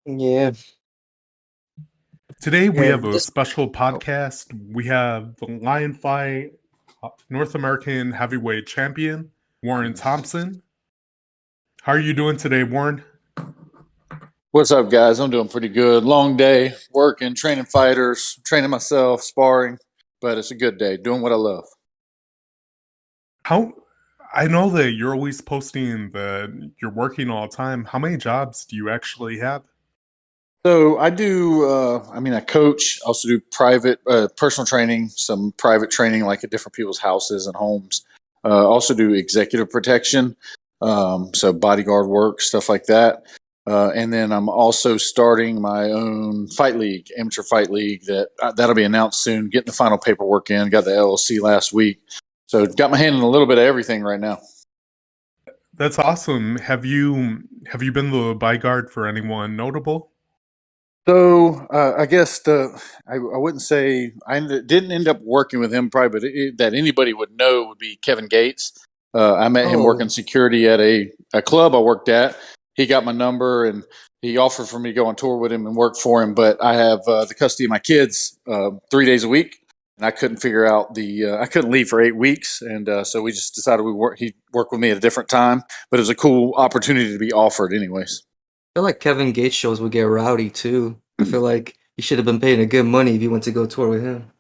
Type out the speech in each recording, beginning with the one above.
Yeah, Today we yeah. have a This special oh, podcast. We have the Lion Fight North American Heavyweight Champion, Warren Thompson. How are you doing today, Warren? What's up, guys? I'm doing pretty good. Long day, working, training fighters, training myself, sparring, but it's a good day. Doing what I love. How I know that you're always posting that you're working all the time. How many jobs do you actually have? So I do. I coach. Also do private, personal training, some private training, like at different people's houses and homes. Also do executive protection, so bodyguard work, stuff like that. And then I'm also starting my own fight league, amateur fight league. That'll be announced soon. Getting the final paperwork in. Got the LLC last week, so got my hand in a little bit of everything right now. That's awesome. Have you been the bodyguard for anyone notable? So I guess I wouldn't say didn't end up working with him probably, but that anybody would know would be Kevin Gates. I met him working oh, security at a club I worked at. He got my number and he offered for me to go on tour with him and work for him. But I have the custody of my kids 3 days a week, and I couldn't figure out I couldn't leave for 8 weeks, and so we just decided he'd work with me at a different time. But it was a cool opportunity to be offered, anyways. I feel like Kevin Gates shows would get rowdy too. I feel like you should have been paying a good money if you went to go tour with him.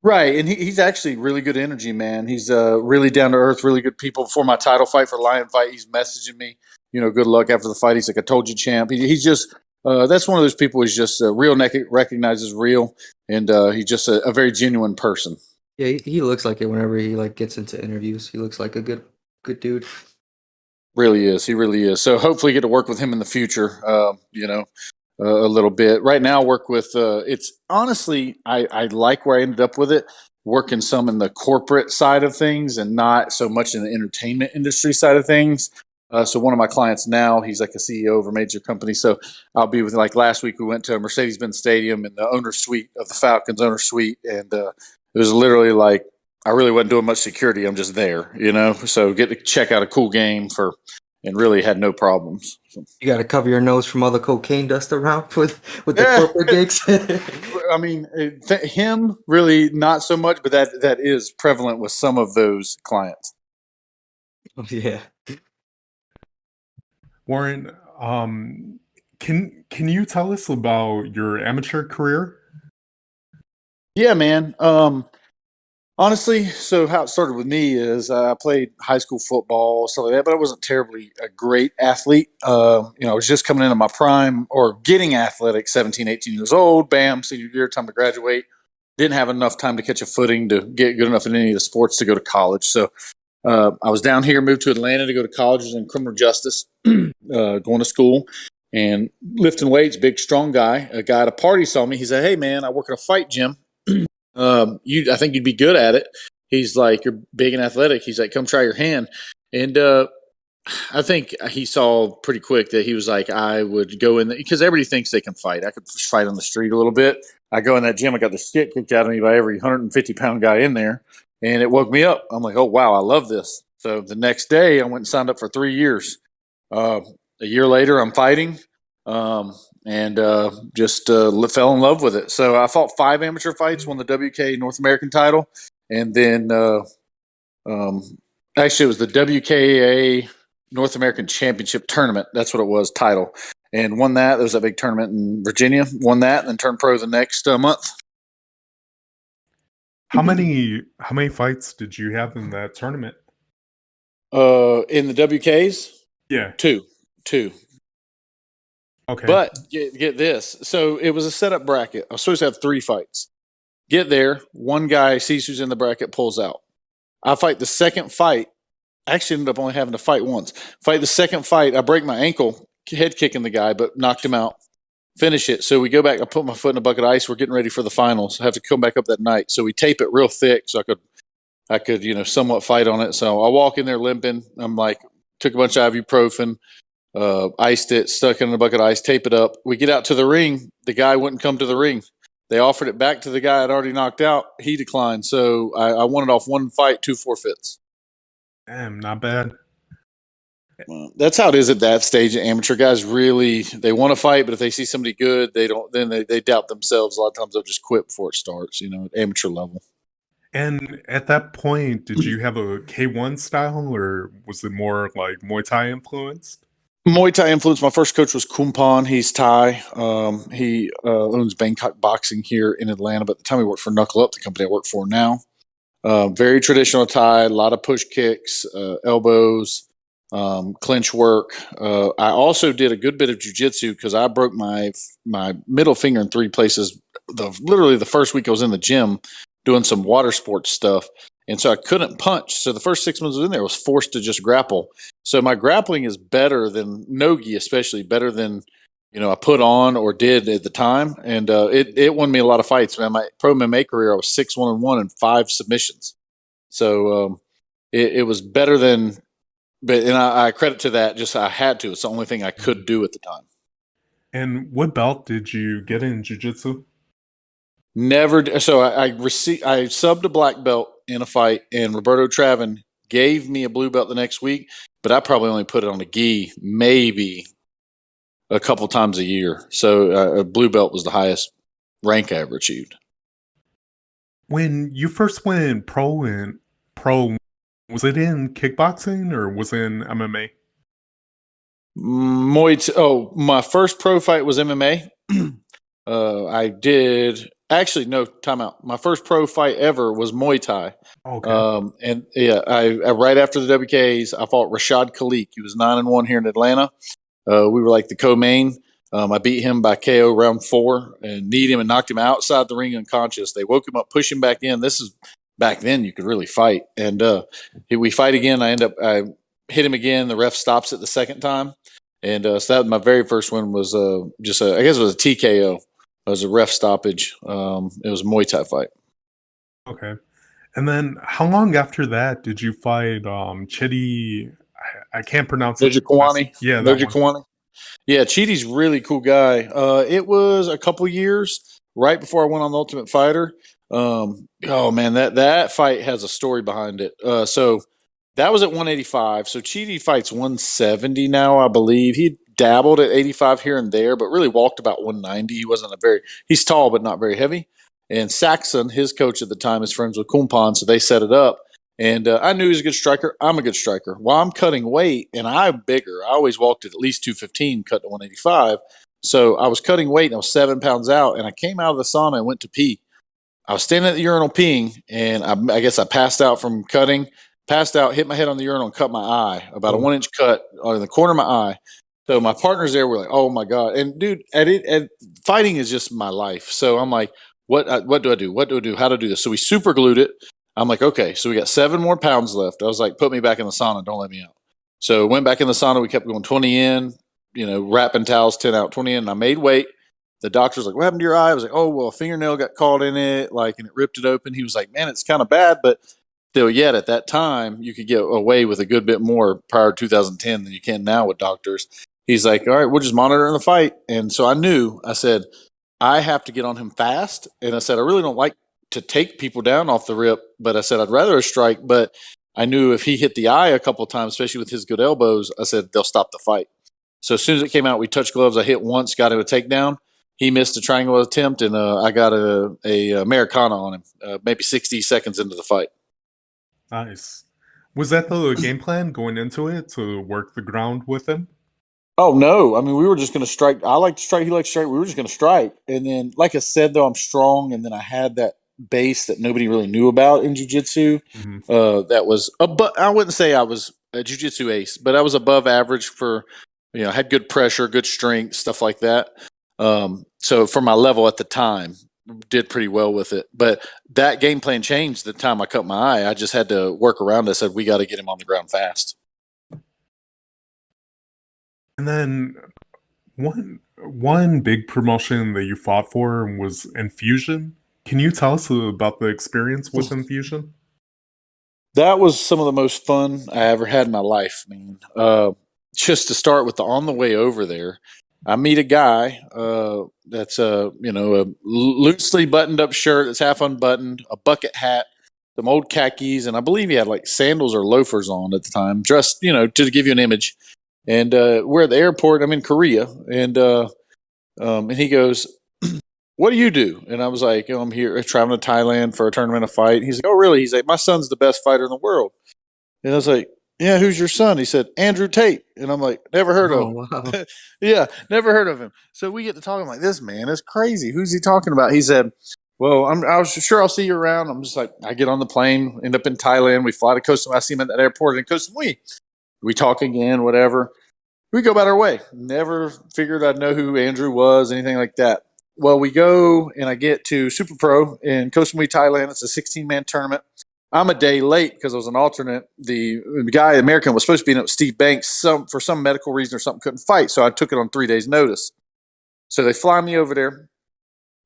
Right, and he's actually really good energy, man. He's really down to earth, really good people. Before my title fight for Lion Fight, he's messaging me, good luck after the fight. He's like, "I told you, champ." He's just that's one of those people who's just real, recognizes real, and he's just a very genuine person. Yeah, he looks like it whenever he like gets into interviews. He looks like a good dude. Really is. He really is. So hopefully, get to work with him in the future. A little bit. Right now, I work with. It's honestly, I like where I ended up with it. Working some in the corporate side of things, and not so much in the entertainment industry side of things. So one of my clients now, he's like a CEO of a major company. So I'll be with like last week. We went to Mercedes-Benz Stadium in the owner suite of the Falcons owner suite, and it was literally like I really wasn't doing much security. I'm just there. So get to check out a cool game and really had no problems. So. You got to cover your nose from all the cocaine dust around with the Yeah, corporate gigs. I mean, him really not so much, but that is prevalent with some of those clients. Yeah. Warren, can you tell us about your amateur career? Yeah, man. Honestly, so how it started with me is I played high school football, stuff like that, but I wasn't terribly a great athlete. I was just coming into my prime or getting athletic, 17, 18 years old. Bam, senior year, time to graduate. Didn't have enough time to catch a footing to get good enough in any of the sports to go to college. So I was down here, moved to Atlanta to go to college, was in criminal justice, going to school and lifting weights. Big, strong guy. A guy at a party saw me. He said, "Hey, man, I work at a fight gym. I think you'd be good at it." He's like, "You're big and athletic." He's like, "Come try your hand." And I think he saw pretty quick that he was like, I would go in because everybody thinks they can fight. I could fight on the street a little bit. I go in that gym, I got the shit kicked out of me by every 150-pound guy in there, and it woke me up. I'm like, oh wow, I love this. So the next day, I went and signed up for 3 years. A year later, I'm fighting, and just fell in love with it. So I fought 5 amateur fights, won the WK North American title, and then um, actually it was the WKA North American Championship Tournament. That's what it was, title. And won that. There was a big tournament in Virginia. Won that, and then turned pro the next month. How many fights did you have in that tournament? In the WKs, Yeah. two. Okay. But get this. So it was a setup bracket. I was supposed to have 3 fights. Get there. One guy sees who's in the bracket, pulls out. I fight the second fight. I actually ended up only having to fight once. Fight the second fight. I break my ankle, head kicking the guy, but knocked him out. Finish it. So we go back. I put my foot in a bucket of ice. We're getting ready for the finals. I have to come back up that night. So we tape it real thick so I could somewhat fight on it. So I walk in there limping. I'm like, took a bunch of ibuprofen, iced it, stuck it in a bucket of ice, tape it up. We get out to the ring. The guy wouldn't come to the ring. They offered it back to the guy I'd already knocked out. He declined. So I won it off one fight, 2 forfeits. Damn, not bad. That's how it is at that stage. Amateur guys really they want to fight, but if they see somebody good, they don't. Then they doubt themselves. A lot of times they'll just quit before it starts. At amateur level. And at that point, did you have a K1 style, or was it more like Muay Thai influenced? Muay Thai influence. My first coach was Kumpan. He's Thai. He owns Bangkok Boxing here in Atlanta. But at the time, he worked for Knuckle Up, the company I work for now. Very traditional Thai. A lot of push kicks, elbows, clinch work. I also did a good bit of jujitsu because I broke my middle finger in 3 places. Literally the first week I was in the gym doing some water sports stuff. And so I couldn't punch. So the first 6 months I was in there, I was forced to just grapple. So my grappling is better than Nogi, especially better than I put on or did at the time. And it won me a lot of fights. Man, my pro MMA career, I was 6-1-1 and 5 submissions. So it was better than. And I credit to that. Just I had to. It's the only thing I could do at the time. And what belt did you get in jiu-jitsu? Never. So I subbed a black belt in a fight, and Roberto Travin gave me a blue belt the next week, but I probably only put it on a gi maybe a couple times a year. So a blue belt was the highest rank I ever achieved. When you first went pro, was it in kickboxing or was it in MMA? My first pro fight was MMA. I did actually no timeout. My first pro fight ever was Muay Thai. Okay. And yeah, I right after the WKs, I fought Rashad Khalik. He was 9-1 here in Atlanta. We were like the co-main. I beat him by KO round 4 and kneed him and knocked him outside the ring unconscious. They woke him up, pushed him back in. This is back then you could really fight. And we fight again. I hit him again. The ref stops it the second time. And so that was my very first one was I guess it was a TKO. It was a ref stoppage. It was a Muay Thai fight. Okay. And then how long after that did you fight Chidi? I can't pronounce it. Nojikwani. Yeah, that one. Nojikwani. Yeah, Chidi's really cool guy. It was a couple years right before I went on the Ultimate Fighter. Oh man, that fight has a story behind it. So that was at 185. So Chidi fights 170 now, I believe. He dabbled at 85 here and there, but really walked about 190. He wasn't he's tall, but not very heavy. And Saxon, his coach at the time, is friends with Kumpan, so they set it up. And I knew he was a good striker. I'm a good striker. While I'm cutting weight, and I'm bigger, I always walked at least 215, cut to 185. So I was cutting weight, and I was 7 pounds out, and I came out of the sauna and went to pee. I was standing at the urinal peeing, and I guess I passed out from cutting, passed out, hit my head on the urinal, and cut my eye, about a 1-inch cut in the corner of my eye. So my partners there were like, "Oh my god!" And dude, fighting is just my life. So I'm like, "What do I do? What do I do? How to do this?" So we super glued it. I'm like, "Okay." So we got 7 more pounds left. I was like, "Put me back in the sauna. Don't let me out." So went back in the sauna. We kept going 20 in, wrapping towels, 10 out, 20 in. And I made weight. The doctor was like, "What happened to your eye?" I was like, "Oh, well, a fingernail got caught in it, and it ripped it open." He was like, "Man, it's kind of bad, but still, yet at that time, you could get away with a good bit more prior to 2010 than you can now with doctors." He's like, "All right, we'll just monitor the fight." And so I said, I have to get on him fast. And I said, I really don't like to take people down off the rip, but I said, I'd rather a strike. But I knew if he hit the eye a couple of times, especially with his good elbows, I said, they'll stop the fight. So as soon as it came out, we touched gloves. I hit once, got him a takedown. He missed a triangle attempt, and I got a Americana on him, maybe 60 seconds into the fight. Nice. Was that the game plan going into it, to work the ground with him? Oh, no. I mean, we were just going to strike. I like to strike. He likes to strike. We were just going to strike. And then, like I said, though, I'm strong. And then I had that base that nobody really knew about in jiu-jitsu. That was I wouldn't say I was a jiu-jitsu ace, but I was above average for, had good pressure, good strength, stuff like that. So for my level at the time, did pretty well with it. But that game plan changed the time I cut my eye. I just had to work around it. I said, we got to get him on the ground fast. And then one big promotion that you fought for was Infusion. Can you tell us about the experience with Infusion? That was some of the most fun I ever had in my life, man. Just to start with, on the way over there, I meet a guy that's a loosely buttoned up shirt that's half unbuttoned, a bucket hat, some old khakis, and I believe he had like sandals or loafers on at the time, dressed, to give you an image. And we're at the airport. I'm in Korea, and he goes, "What do you do?" And I was like, "I'm here traveling to Thailand for a tournament, a fight." He's like, "Oh, really?" He's like, "My son's the best fighter in the world." And I was like, "Yeah, who's your son?" He said, "Andrew Tate." And I'm like, "Never heard of Oh, him." wow. Yeah, never heard of him. So we get to talking. I'm like, "This man is crazy. Who's he talking about?" He said, "Well, I was sure I'll see you around." I'm just like, I get on the plane, end up in Thailand. We fly to Koh Samui. I see him at that airport in Koh Samui. We talk again, whatever. We go about our way. Never figured I'd know who Andrew was, anything like that. Well, we go and I get to Super Pro in Koh Samui, Thailand. It's a 16-man tournament. I'm a day late because I was an alternate. The guy, American, was supposed to be in it with Steve Banks. For some medical reason or something, couldn't fight. So I took it on 3 days' notice. So they fly me over there.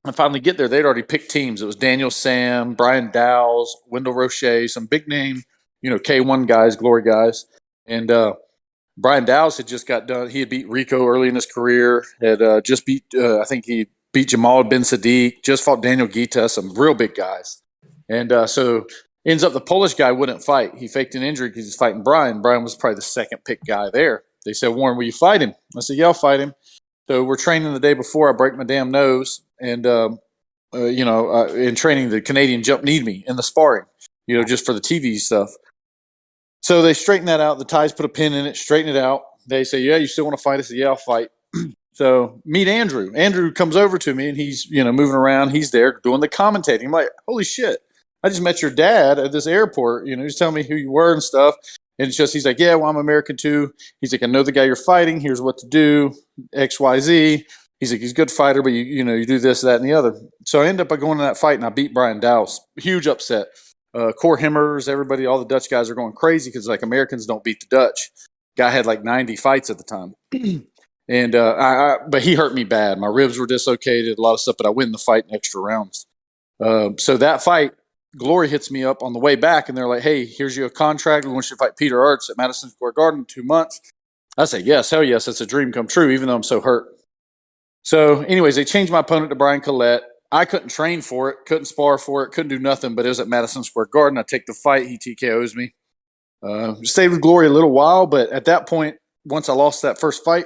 I finally get there. They'd already picked teams. It was Daniel Sam, Brian Dowles, Wendell Roche, some big name, K1 guys, glory guys. And Brian Dowles had just got done. He had beat Rico early in his career. Had just beat, I think he beat Jamal Ben Sadiq. Just fought Daniel Guita, some real big guys. And so ends up the Polish guy wouldn't fight. He faked an injury because he's fighting Brian. Brian was probably the second pick guy there. They said, "Warren, will you fight him?" I said, "Yeah, I'll fight him." So we're training the day before. I break my damn nose, and in training, the Canadian jump kneed me in the sparring, just for the TV stuff. So they straighten that out. The Thais put a pin in it, straighten it out. They say, "Yeah, you still want to fight?" I said, "Yeah, I'll fight." So meet Andrew. Andrew comes over to me, and he's moving around. He's there doing the commentating. I'm like, "Holy shit! I just met your dad at this airport. He's telling me who you were and stuff." And it's just, he's like, "Yeah, well, I'm American too." He's like, "I know the guy you're fighting. Here's what to do. X, Y, Z." He's like, "He's a good fighter, but you do this, that, and the other." So I end up by going to that fight, and I beat Brian Dowse. Huge upset. Core Himmers, everybody, all the Dutch guys are going crazy because like Americans don't beat the Dutch. Guy had like 90 fights at the time. And but he hurt me bad. My ribs were dislocated, a lot of stuff, but I win the fight in extra rounds. So that fight, Glory hits me up on the way back, and they're like, "Hey, here's your contract. We want you to fight Peter Arts at Madison Square Garden in 2 months." I say, "Yes, hell yes, it's a dream come true, even though I'm so hurt." So, anyways, they changed my opponent to Brian Collette. I couldn't train for it, couldn't spar for it, couldn't do nothing, but it was at Madison Square Garden. I take the fight, he TKOs me. Stayed with Glory a little while, but at that point, once I lost that first fight,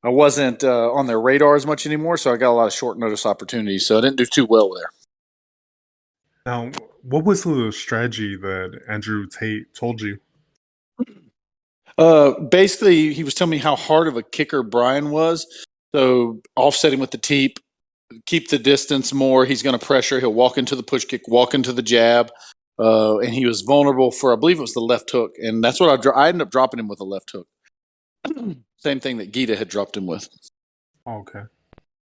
I wasn't on their radar as much anymore, so I got a lot of short notice opportunities, so I didn't do too well there. Now, what was the strategy that Andrew Tate told you? Basically, he was telling me how hard of a kicker Brian was. So offsetting with the teep, keep the distance more. He's going to pressure. He'll walk into the push kick, walk into the jab. And he was vulnerable for, I believe it was the left hook. And that's what I ended up dropping him with a left hook. Same thing that Gita had dropped him with. Okay.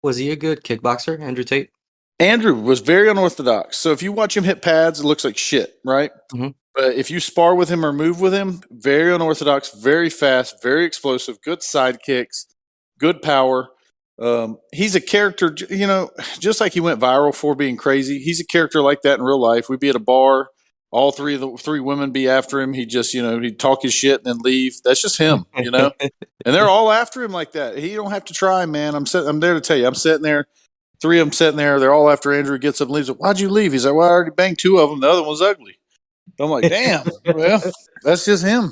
Was he a good kickboxer, Andrew Tate? Andrew was very unorthodox. So if you watch him hit pads, it looks like shit, right? Mm-hmm. But if you spar with him or move with him, very unorthodox, very fast, very explosive, good side kicks, good power. He's a character, just like he went viral for being crazy. He's a character like that in real life. We'd be at a bar, all three women be after him. He'd just, he'd talk his shit and then leave. That's just him, and they're all after him like that. He don't have to try, man. I'm there to tell you. I'm sitting there. 3 of them sitting there. They're all after Andrew. Gets up and leaves. Why'd you leave? He's like, "Well, I already banged 2 of them. The other one's ugly." I'm like, "Damn, well, that's just him."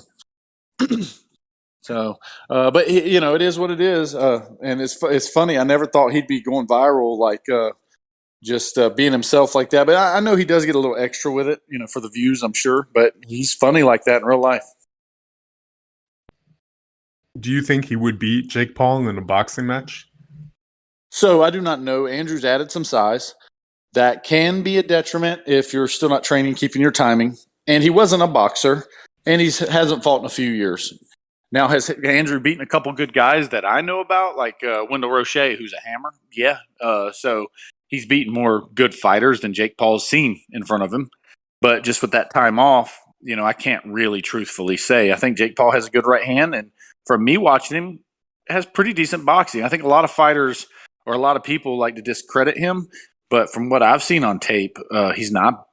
So, but it is what it is, and it's funny. I never thought he'd be going viral, like just being himself like that. But I know he does get a little extra with it, for the views, I'm sure. But he's funny like that in real life. Do you think he would beat Jake Paul in a boxing match? So I do not know. Andrew's added some size. That can be a detriment if you're still not training, keeping your timing. And he wasn't a boxer, and he hasn't fought in a few years. Now, has Andrew beaten a couple good guys that I know about, like Wendell Roche, who's a hammer? Yeah. So he's beaten more good fighters than Jake Paul's seen in front of him. But just with that time off, I can't really truthfully say. I think Jake Paul has a good right hand, and from me watching him, has pretty decent boxing. I think a lot of fighters or a lot of people like to discredit him. But from what I've seen on tape, he's not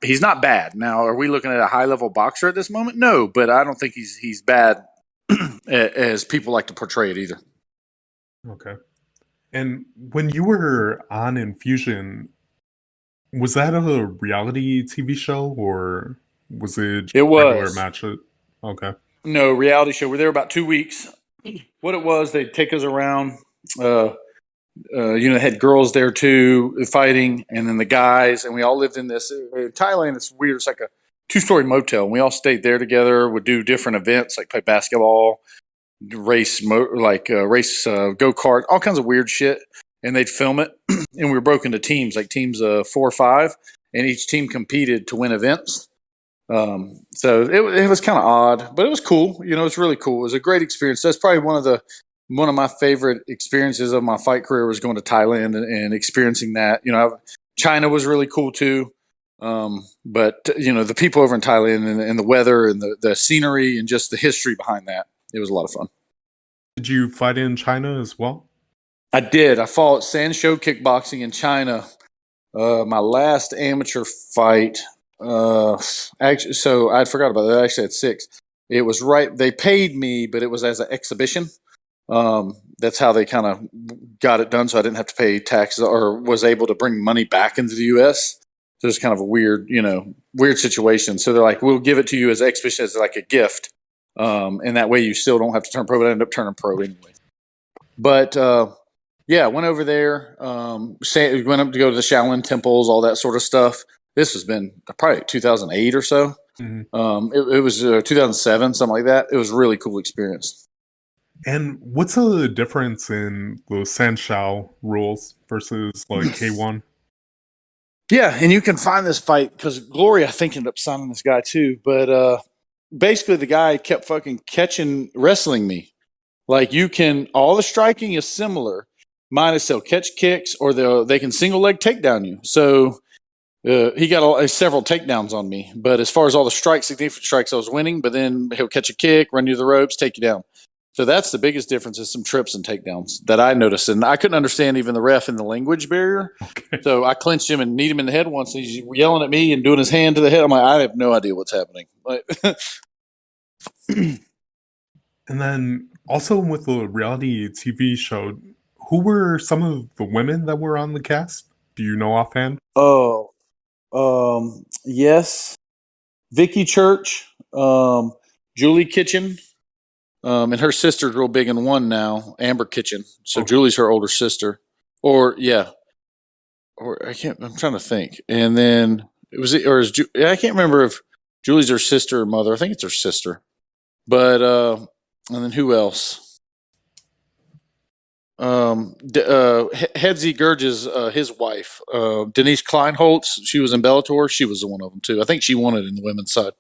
bad. Now, are we looking at a high level boxer at this moment? No, but I don't think he's bad as people like to portray it either. Okay. And when you were on Infusion, Was that a reality TV show or was it just It regular was. match? Okay. No, reality show. We're there about 2 weeks. What it was, they'd take us around. Had girls there too fighting, and then the guys, and we all lived in this Thailand. It's weird. It's like a 2-story motel. And we all stayed there together. Would do different events like play basketball, race go kart, all kinds of weird shit. And they'd film it, and we were broken into teams, like teams of 4 or 5, and each team competed to win events. So it was kind of odd, but it was cool. It was really cool. It was a great experience. That's probably one of my favorite experiences of my fight career was going to Thailand and experiencing that. China was really cool too. But the people over in Thailand and the weather and the scenery and just the history behind that, it was a lot of fun. Did you fight in China as well? I did. I fought Sanshou kickboxing in China. My last amateur fight. Actually, so I forgot about that. I actually had 6. It was right. They paid me, but it was as an exhibition. That's how they kind of got it done. So I didn't have to pay taxes or was able to bring money back into the U.S. So it's kind of a weird situation. So they're like, we'll give it to you as exhibition, as like a gift. And that way you still don't have to turn pro, but I ended up turning pro anyway. But, went over there, went up to go to the Shaolin temples, all that sort of stuff. This has been probably 2008 or so. Mm-hmm. It was 2007, something like that. It was a really cool experience. And what's the difference in the Sanshou rules versus like K1? Yeah, and you can find this fight because Glory, I think, ended up signing this guy too. But basically, the guy kept fucking wrestling me. Like all the striking is similar, minus they'll catch kicks or they can single leg takedown you. So he got several takedowns on me. But as far as all the significant strikes, I was winning. But then he'll catch a kick, run you the ropes, take you down. So that's the biggest difference is some trips and takedowns that I noticed. And I couldn't understand even the ref in the language barrier. Okay. So I clinched him and kneed him in the head once. And he's yelling at me and doing his hand to the head. I'm like, I have no idea what's happening. And then also with the reality TV show, who were some of the women that were on the cast? Do you know offhand? Oh, yes. Vicky Church, Julie Kitchen. And her sister's real big in one now, Amber Kitchen. So Julie's her older sister. I'm trying to think. And then I can't remember if Julie's her sister or mother. I think it's her sister. But, and then who else? Hedzi Gurge's his wife, Denise Kleinholtz. She was in Bellator. She was one of them too. I think she won it in the women's side.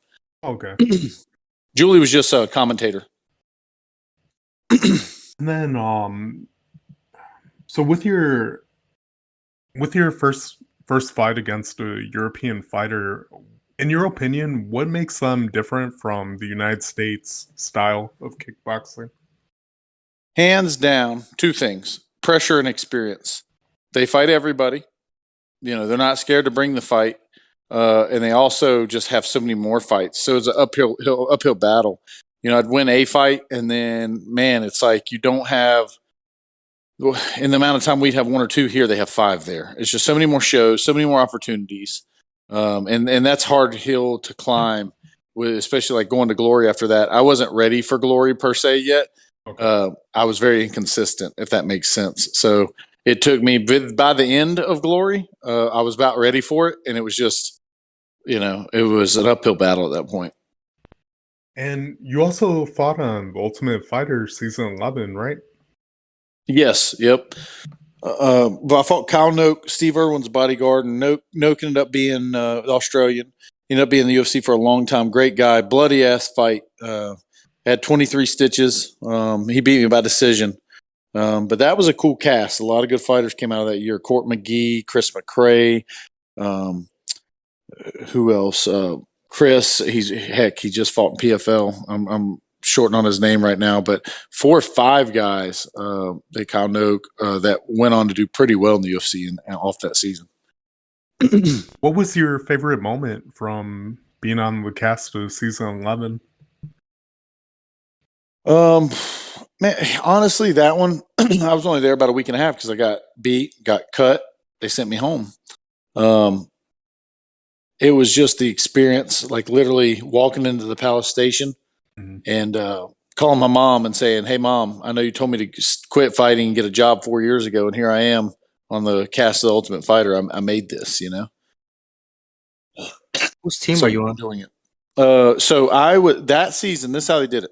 Okay. Julie was just a commentator. And then, so with your first fight against a European fighter, in your opinion, what makes them different from the United States style of kickboxing? Hands down, 2 things: pressure and experience. They fight everybody. They're not scared to bring the fight, and they also just have so many more fights. So it's an uphill battle. I'd win a fight, and then, man, it's like you don't have – in the amount of time we'd have 1 or 2 here, they have 5 there. It's just so many more shows, so many more opportunities. And that's hard hill to climb, especially like going to Glory after that. I wasn't ready for Glory per se yet. Okay. I was very inconsistent, if that makes sense. So it took me – by the end of Glory, I was about ready for it, and it was just it was an uphill battle at that point. And you also fought on Ultimate Fighter Season 11, right? Yes, yep. But I fought Kyle Noak, Steve Irwin's bodyguard, and Noak ended up being Australian. He ended up being in the UFC for a long time. Great guy, bloody-ass fight. Had 23 stitches. He beat me by decision. But that was a cool cast. A lot of good fighters came out of that year. Court McGee, Chris McCrae. Who else? Chris, he just fought in PFL. I'm shorting on his name right now, but 4 or 5 guys, they Kyle Noak, that went on to do pretty well in the UFC and off that season. What was your favorite moment from being on the cast of Season 11? Man, honestly, that one, I was only there about a week and a half because I got beat, got cut. They sent me home. it was just the experience, like literally walking into the Palace Station Mhm. and calling my mom and saying, "Hey, Mom, I know you told me to quit fighting and get a job 4 years ago, and here I am on the cast of The Ultimate Fighter. I made this, you know." Whose team So are you on? doing it. So I would that season. This is how they did it.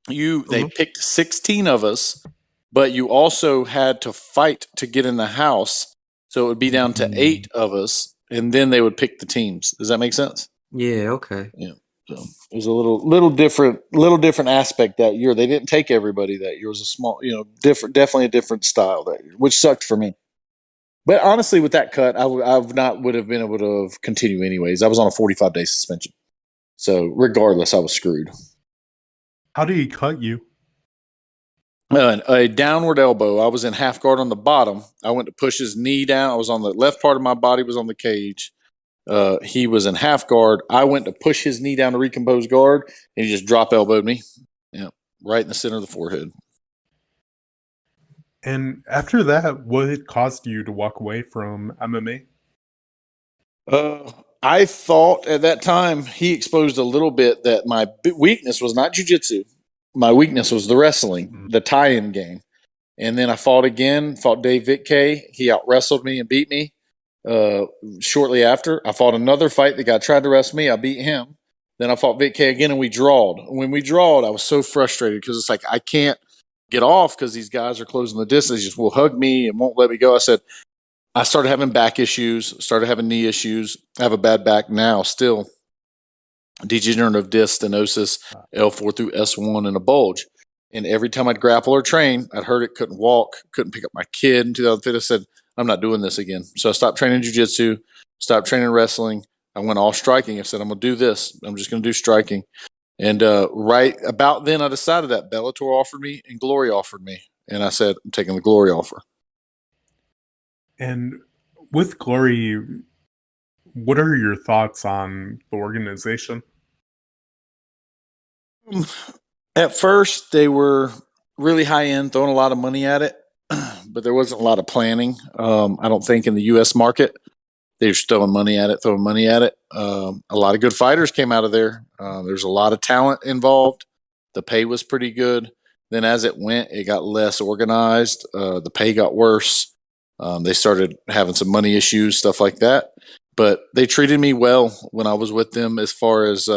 They picked 16 of us, but you also had to fight to get in the house. So it would be down to 8 of us, and then they would pick the teams. Does that make sense? Yeah, okay. Yeah. So it was a little different aspect that year. They didn't take everybody that year. It was a small, definitely a different style that year, which sucked for me. But honestly, with that cut, I would have been able to continue anyways. I was on a 45-day suspension, so regardless, I was screwed. How did he cut you? A downward elbow. I was in half guard on the bottom. I went to push his knee down. I was on the left part of my body was on the cage. He was in half guard. I went to push his knee down to recompose guard, and he just drop elbowed me. Yeah, right in the center of the forehead. And after that, what caused you to walk away from MMA? I thought at that time he exposed a little bit that my weakness was not jujitsu. My weakness was the wrestling, the tie-in game. And then I fought again, fought Dave Vitkay. He out-wrestled me and beat me. Shortly after, I fought another fight. The guy tried to wrestle me. I beat him. Then I fought Vitkay again, and we drawed. When we drawed, I was so frustrated because it's like I can't get off because these guys are closing the distance. They just will hug me and won't let me go. I started having back issues, started having knee issues. I have a bad back now still. Degenerative disc stenosis, L4 through S1, and a bulge. And every time I'd grapple or train, I'd hurt it, couldn't walk, couldn't pick up my kid. In 2015, I said, I'm not doing this again. So I stopped training jiu-jitsu, stopped training wrestling. I went all striking. I said, I'm going to do this. I'm just going to do striking. And right about then, I decided that Bellator offered me and Glory offered me. And I said, I'm taking the Glory offer. And with Glory, what are your thoughts on the organization? At first, they were really high end, throwing a lot of money at it, but there wasn't a lot of planning. I don't think in the U.S. market. They were throwing money at it. A lot of good fighters came out of there. There's a lot of talent involved. The pay was pretty good. Then as it went, it got less organized. The pay got worse. They started having some money issues, stuff like that. But they treated me well when I was with them as far as,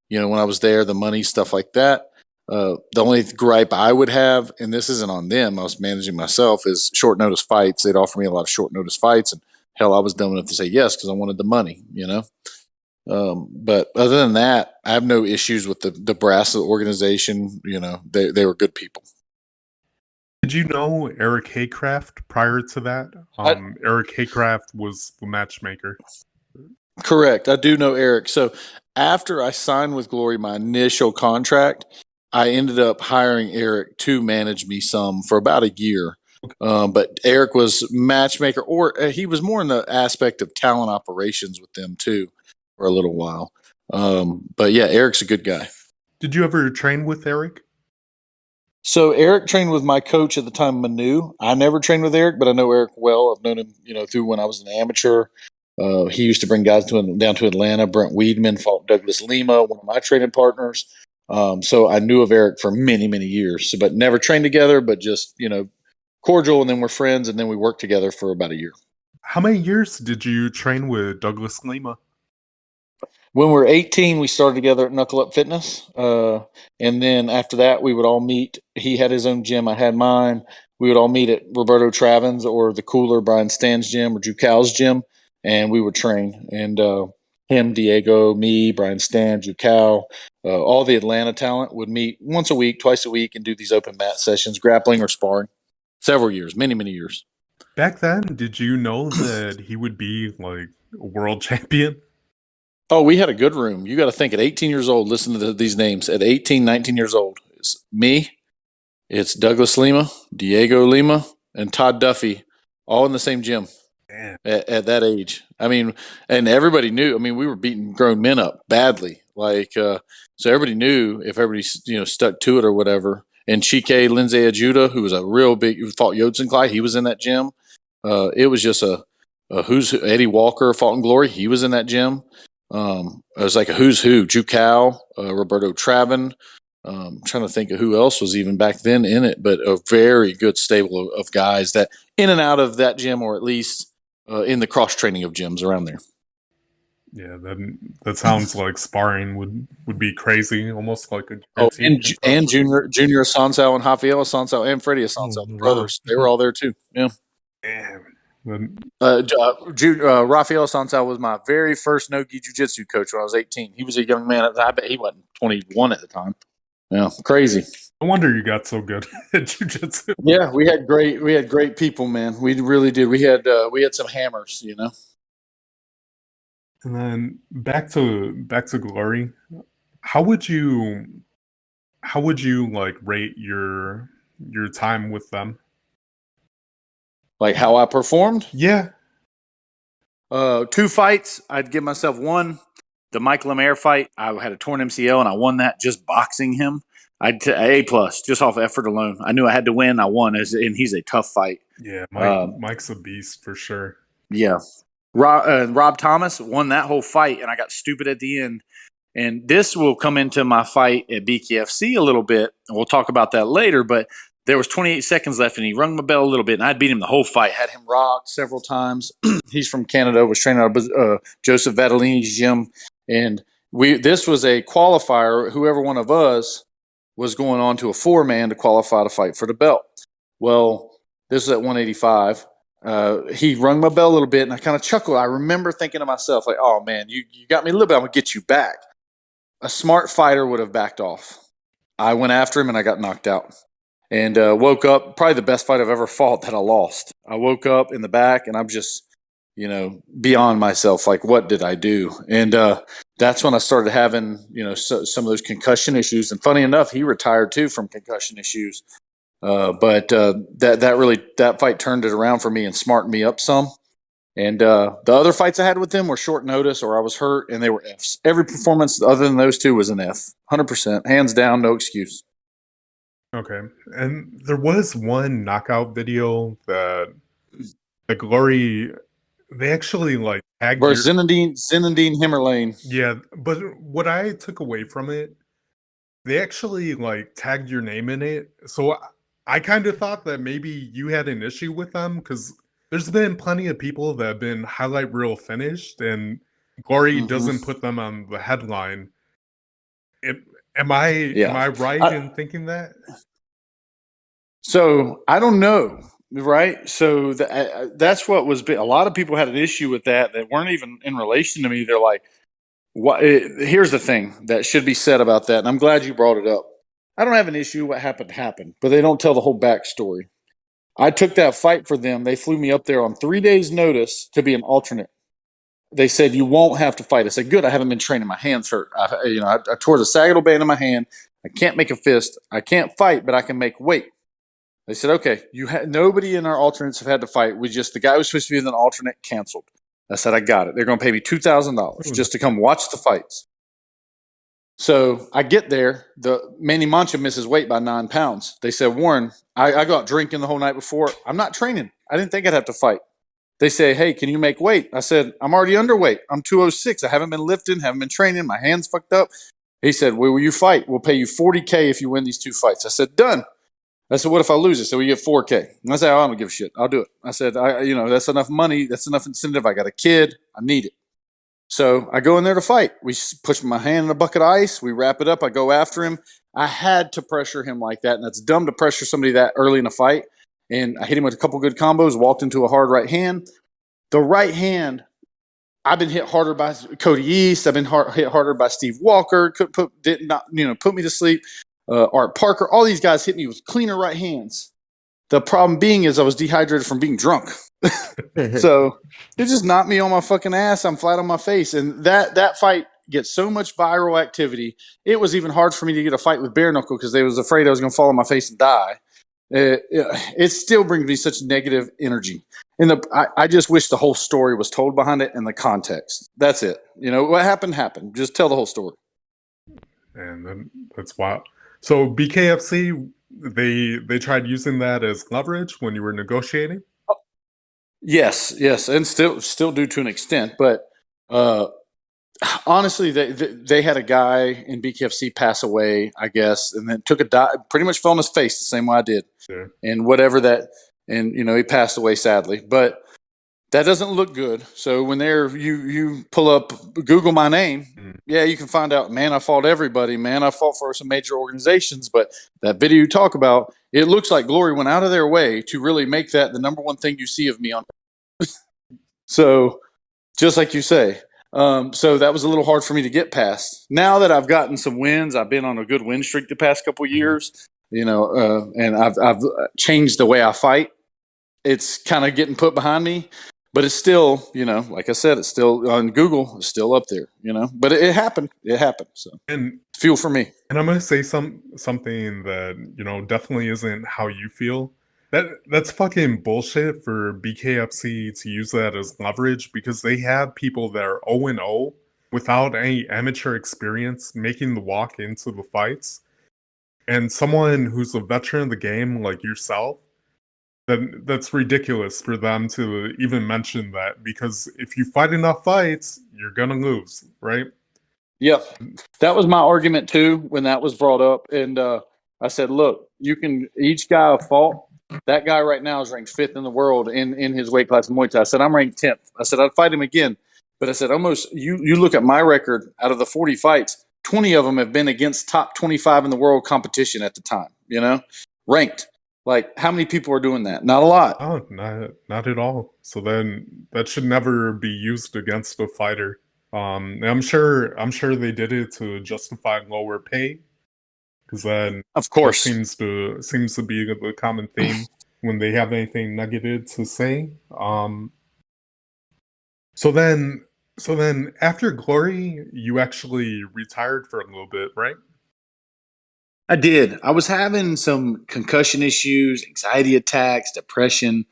when I was there, the money, stuff like that. The only gripe I would have, and this isn't on them, I was managing myself, is short notice fights. They'd offer me a lot of short notice fights, and hell, I was dumb enough to say yes because I wanted the money, But other than that, I have no issues with the brass of the organization. They were good people. Did you know Eric Haycraft prior to that? Eric Haycraft was the matchmaker. Correct. I do know Eric. So after I signed with Glory, my initial contract, I ended up hiring Eric to manage me some for about a year. But Eric was matchmaker, or he was more in the aspect of talent operations with them too for a little while. But yeah, Eric's a good guy. Did you ever train with Eric? So Eric trained with my coach at the time, Manu. I never trained with Eric, but I know Eric well. I've known him, through when I was an amateur. He used to bring guys down to Atlanta. Brent Weedman fought Douglas Lima, one of my training partners. So I knew of Eric for many, many years, but never trained together, but just, cordial. And then we're friends. And then we worked together for about a year. How many years did you train with Douglas Lima? When we were 18, we started together at Knuckle Up Fitness. And then after that, we would all meet. He had his own gym. I had mine. We would all meet at Roberto Travin's or the Cooler, Brian Stan's gym, or Drew Cow's gym. And we would train. And him, Diego, me, Brian Stan, Drew Cow, all the Atlanta talent would meet once a week, twice a week, and do these open mat sessions, grappling or sparring. Several years, many, many years. Back then, did you know that he would be like a world champion? Oh, we had a good room. You got to think at 18 years old, listen to these names. At 18, 19 years old, it's me, it's Douglas Lima, Diego Lima, and Todd Duffy, all in the same gym at that age. I mean, and everybody knew. I mean, we were beating grown men up badly. So everybody knew if everybody, stuck to it or whatever. And Chike Lindsay Ajuda, who was a real big, who fought Yodson Clyde, he was in that gym. It was just a Eddie Walker, Fault and Glory. He was in that gym. It was like a who's who. Jucal, Roberto Travin. Trying to think of who else was even back then in it, but a very good stable of guys that in and out of that gym, or at least in the cross training of gyms around there. Yeah, that sounds like sparring would be crazy, almost like a Oh, guaranteed and concussion. Junior Assunção and Rafael Assunção and Freddie Assunção, the Oh, wow. brothers, they were all there too. Yeah. Damn. Then- Rafael Assunção was my very first no-gi jiu-jitsu coach when I was 18. He was a young man. I bet he wasn't 21 at the time. Yeah, crazy. No wonder you got so good at jiu-jitsu. Yeah, we had great people, man. We really did. We had some hammers, you know. And then back to Glory. How would you like rate your time with them? Like how I performed. Yeah. 2 fights. I'd give myself 1. The Mike Lemaire fight, I had a torn MCL and I won that just boxing him. I'd A+, just off effort alone. I knew I had to win. I won, and he's a tough fight. Yeah, Mike's a beast for sure. Yeah. Rob Thomas won that whole fight, and I got stupid at the end. And this will come into my fight at BKFC a little bit. We'll talk about that later, but there was 28 seconds left, and he rung my bell a little bit, and I'd beat him the whole fight. Had him rocked several times. He's from Canada, was training out of Joseph Vadalini's gym. And this was a qualifier. Whoever one of us was going on to a 4-man to qualify to fight for the belt. Well, this was at 185. He rung my bell a little bit, and I kind of chuckled. I remember thinking to myself, like, oh, man, you got me a little bit. I'm going to get you back. A smart fighter would have backed off. I went after him, and I got knocked out. And woke up, probably the best fight I've ever fought that I lost. I woke up in the back, and I'm just, beyond myself. Like, what did I do? And that's when I started having, some of those concussion issues. And funny enough, he retired too from concussion issues. But that fight turned it around for me and smartened me up some. And the other fights I had with them were short notice, or I was hurt, and they were Fs. Every performance other than those 2 was an F, 100%, hands down, no excuse. Okay, and there was one knockout video that the Glory, they actually like tagged Or Zinedine Himmerlane. Yeah, but what I took away from it, they actually like tagged your name in it. So I kind of thought that maybe you had an issue with them, because there's been plenty of people that have been highlight reel finished, and Glory doesn't put them on the headline. Am I right in thinking that? So I don't know, right? So that's what was big. A lot of people had an issue with that weren't even in relation to me. They're like, "What?" Here's the thing that should be said about that, and I'm glad you brought it up. I don't have an issue. What happened, but they don't tell the whole backstory. I took that fight for them. They flew me up there on 3 days' notice to be an alternate. They said, you won't have to fight. I said, good. I haven't been training. My hand's hurt. I tore the sagittal band in my hand. I can't make a fist. I can't fight, but I can make weight. They said, okay, nobody in our alternates have had to fight. The guy who was supposed to be an alternate canceled. I said, I got it. They're going to pay me $2,000 just to come watch the fights. So I get there. The Manny Mancha misses weight by 9 pounds. They said, Warren, I go out drinking the whole night before. I'm not training. I didn't think I'd have to fight. They say, hey, can you make weight? I said, I'm already underweight. I'm 206. I haven't been lifting, haven't been training. My hand's fucked up. He said, well, will you fight? We'll pay you $40K if you win these 2 fights. I said, done. I said, what if I lose it? So we get $4K. And I said, I don't give a shit. I'll do it. I said, that's enough money. That's enough incentive. I got a kid. I need it. So I go in there to fight. We push my hand in a bucket of ice. We wrap it up. I go after him. I had to pressure him like that. And that's dumb to pressure somebody that early in a fight. And I hit him with a couple good combos, walked into a hard right hand. The right hand, I've been hit harder by Cody East. I've been hit harder by Steve Walker. Put me to sleep. Art Parker. All these guys hit me with cleaner right hands. The problem being is I was dehydrated from being drunk. So it just knocked me on my fucking ass. I'm flat on my face. And that fight gets so much viral activity. It was even hard for me to get a fight with Bare Knuckle because they was afraid I was going to fall on my face and die. It still brings me such negative energy. And I just wish the whole story was told behind it and the context. That's it. What happened. Just tell the whole story. And that's wild. So BKFC, they tried using that as leverage when you were negotiating? Yes, and still do to an extent, but uh, honestly, they had a guy in BKFC pass away, I guess, and then took a dive, pretty much fell on his face the same way I did, Yeah. and whatever that, and he passed away sadly, but that doesn't look good. So when you pull up Google my name, Mhm. yeah, you can find out, man, I fought everybody, man, I fought for some major organizations, but that video you talk about, it looks like Glory went out of their way to really make that the number one thing you see of me on. So just like you say. So that was a little hard for me to get past. Now that I've gotten some wins, I've been on a good win streak the past couple of years, and I've changed the way I fight. It's kind of getting put behind me, but it's still, like I said, it's still on Google, it's still up there, but it happened. It happened. So And fuel for me. And I'm gonna say something that definitely isn't how you feel. That's fucking bullshit for BKFC to use that as leverage because they have people that are 0-0 without any amateur experience making the walk into the fights, and someone who's a veteran of the game like yourself. That's ridiculous for them to even mention that because if you fight enough fights, you're gonna lose, right? Yep. That was my argument too when that was brought up. And I said, look, each guy fought. That guy right now is ranked fifth in the world in his weight class in Muay Thai. I said, I'm ranked 10th. I said, I'd fight him again. But I said, you look at my record out of the 40 fights, 20 of them have been against top 25 in the world competition at the time, ranked. Like, how many people are doing that? Not a lot. Oh, not at all. So then that should never be used against a fighter. And I'm sure they did it to justify lower pay, because then Of that course. seems to be the common theme when they have anything negative to say. So then after Glory, you actually retired for a little bit, right? I did. I was having some concussion issues, anxiety attacks, depression,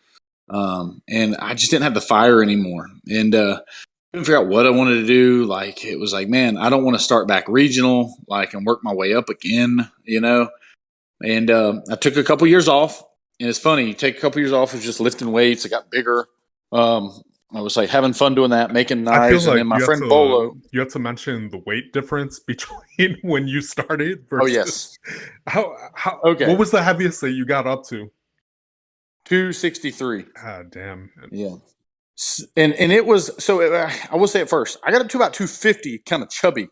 and I just didn't have the fire anymore. And couldn't figure out what I wanted to do. Like, it was like, man, I don't want to start back regional, like, and work my way up again, And I took a couple years off. And it's funny, you take a couple years off of just lifting weights. I got bigger. I was like having fun doing that, making I feel knives, and like then my friend Bolo. you have to mention the weight difference between when you started Oh versus yes, how okay, what was the heaviest that you got up to? 263. Ah, damn. Yeah. And it was I will say it first. I got up to about 250, kind of chubby,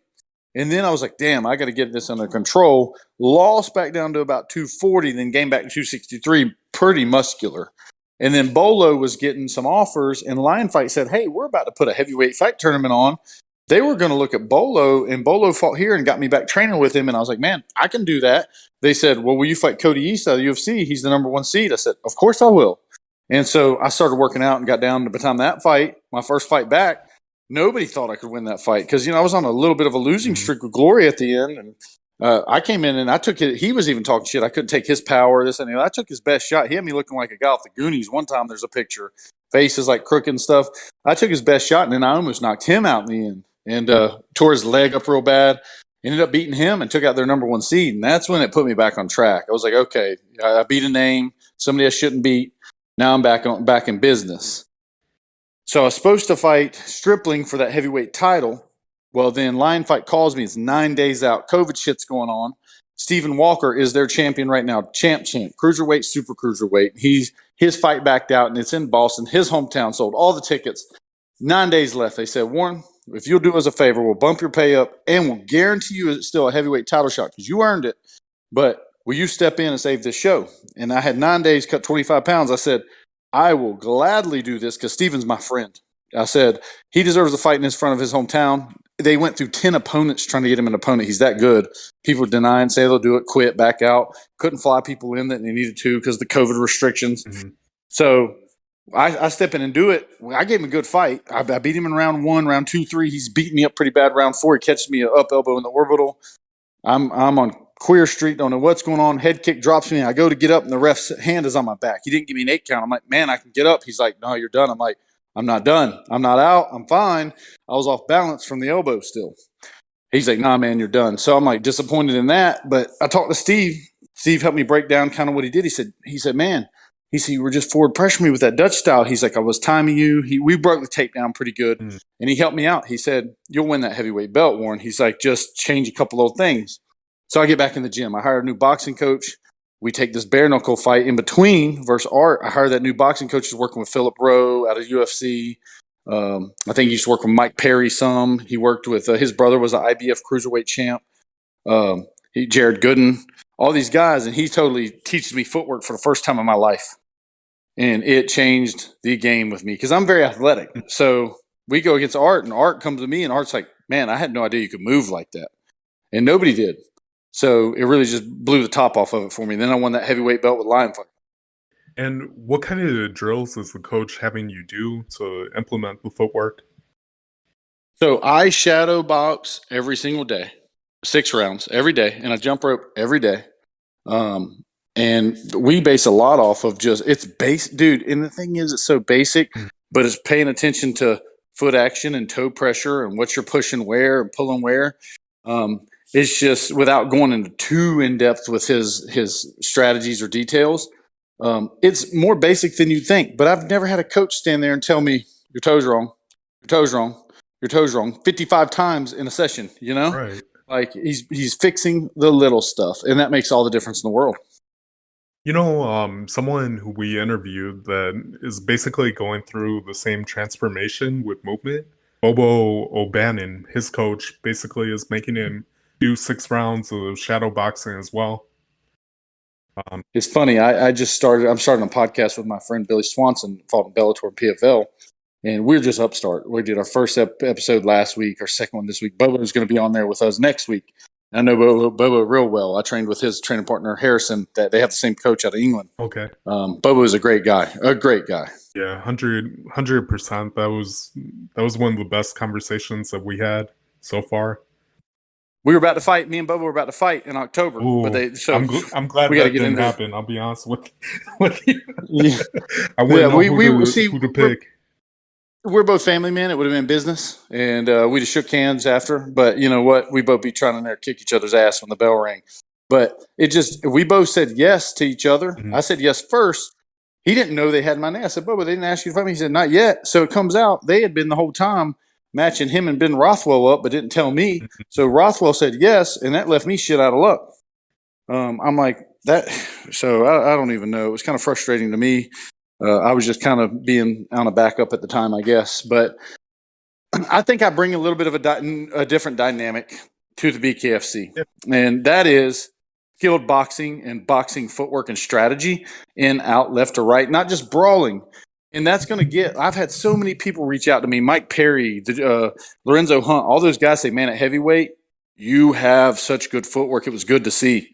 and then I was like, "Damn, I got to get this under control." Lost back down to about 240, then gained back to 263, pretty muscular. And then Bolo was getting some offers, and Lion Fight said, "Hey, we're about to put a heavyweight fight tournament on." They were going to look at Bolo, and Bolo fought here and got me back training with him. And I was like, "Man, I can do that." They said, "Well, will you fight Cody East out of the UFC? He's the number one seed." I said, "Of course I will." And so I started working out and got down to the time that fight, my first fight back. Nobody thought I could win that fight because I was on a little bit of a losing streak with Glory at the end, and I came in and I took it. He was even talking shit. I couldn't take his power, this and that. I took his best shot. He had me looking like a guy off the Goonies. One time, there's a picture, faces like crooked and stuff. I took his best shot, and then I almost knocked him out in the end, and tore his leg up real bad. Ended up beating him and took out their number one seed, and that's when it put me back on track. I was like, okay, I beat a name, somebody I shouldn't beat. Now I'm back in business. So I was supposed to fight Stripling for that heavyweight title. Well, then Lion Fight calls me. It's 9 days out. COVID shit's going on. Stephen Walker is their champion right now. Champ. Cruiserweight, super cruiserweight. His fight backed out, and it's in Boston. His hometown sold all the tickets. 9 days left. They said, Warren, if you'll do us a favor, we'll bump your pay up, and we'll guarantee you it's still a heavyweight title shot because you earned it. But will you step in and save this show? And I had 9 days, cut 25 pounds. I said, I will gladly do this because Steven's my friend. I said, he deserves a fight in his front of his hometown. They went through 10 opponents trying to get him an opponent. He's that good. People deny and say they'll do it, quit, back out. Couldn't fly people in that they needed to because of the COVID restrictions. Mm-hmm. So I step in and do it. I gave him a good fight. I beat him in round 1, round 2, 3. He's beating me up pretty bad. Round 4, he catches me an up elbow in the orbital. I'm on Queer Street, don't know what's going on. Head kick drops me. I go to get up, and the ref's hand is on my back. He didn't give me an 8 count. I'm like, man, I can get up. He's like, no, you're done. I'm like, I'm not done. I'm not out. I'm fine. I was off balance from the elbow still. He's like, nah, man, you're done. So I'm like disappointed in that. But I talked to Steve. Steve helped me break down kind of what he did. He said, man, He said, you were just forward pressuring me with that Dutch style. He's like, I was timing you. We broke the tape down pretty good. And he helped me out. He said, you'll win that heavyweight belt, Warren. He's like, just change a couple old things. So I get back in the gym. I hired a new boxing coach. We take this bare knuckle fight in between versus Art. I hired that new boxing coach who's working with Philip Rowe out of UFC. I think he used to work with Mike Perry some. He worked with his brother was an IBF cruiserweight champ. Jared Gooden, all these guys, and he totally teaches me footwork for the first time in my life. And it changed the game with me because I'm very athletic. So we go against Art, and Art comes to me, and Art's like, man, I had no idea you could move like that. And nobody did. So it really just blew the top off of it for me. And then I won that heavyweight belt with Lionfight. And what kind of drills is the coach having you do to implement the footwork? So I shadow box every single day, 6 rounds every day, and I jump rope every day. And we base a lot off of just it's base, dude. And the thing is, it's so basic, but it's paying attention to foot action and toe pressure and what you're pushing where and pulling where. It's just without going into too in depth with his strategies or details. It's more basic than you think. But I've never had a coach stand there and tell me your toes wrong, your toes wrong, your toes wrong 55 times in a session. You know, Right. like he's fixing the little stuff, and that makes all the difference in the world. You know, someone who we interviewed that is basically going through the same transformation with movement, Bobo O'Bannon, his coach, basically is making him do 6 rounds of shadow boxing as well. It's funny. I'm starting a podcast with my friend Billy Swanson, fought in Bellator and PFL, and we're just upstart. We did our first episode last week, our second one this week. Bobo is going to be on there with us next week. I know Bobo real well. I trained with his training partner, Harrison, that they have the same coach out of England. Okay. Bobo is a great guy. Yeah, 100%. That was one of the best conversations that we had so far. We were about to fight. Me and Bobo were about to fight in October. Ooh, But I'm glad we that gotta get didn't into happen. I'll be honest with you. Yeah. I wouldn't know we who to pick. We're both family men. It would have been business, and we just shook hands after. But you know what? We both be trying to there kick each other's ass when the bell rang. But we both said yes to each other. Mhm. I said yes first. He didn't know they had my name. I said, Bobo, they didn't ask you to fight me. He said, not yet. So it comes out they had been the whole time matching him and Ben Rothwell up, but didn't tell me. So Rothwell said yes, and that left me shit out of luck. I'm like that. So I don't even know. It was kind of frustrating to me. I was just kind of being on a backup at the time, I guess. But I think I bring a little bit of a different dynamic to the BKFC. Yep. And that is skilled boxing and boxing footwork and strategy in, out, left to right, not just brawling. And that's going to I've had so many people reach out to me, Mike Perry, Lorenzo Hunt, all those guys say, man, at heavyweight, you have such good footwork. It was good to see.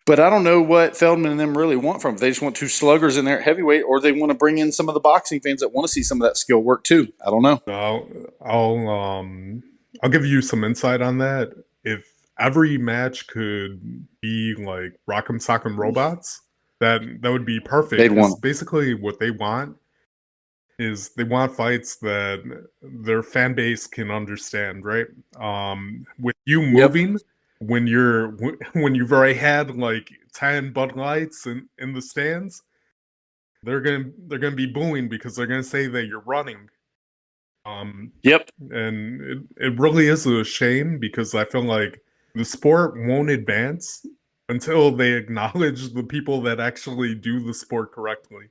But I don't know what Feldman and them really want from it. They just want 2 sluggers in there at heavyweight, or they want to bring in some of the boxing fans that want to see some of that skill work too. I don't know. I'll give you some insight on that. If every match could be like Rock'em Sock'em Robots, that would be perfect. They'd want basically what they want is they want fights that their fan base can understand, right? With you moving. Yep. When you've already had like 10 Bud Lights in the stands, they're gonna be booing because they're gonna say that you're running. Yep. And it really is a shame because I feel like the sport won't advance until they acknowledge the people that actually do the sport correctly.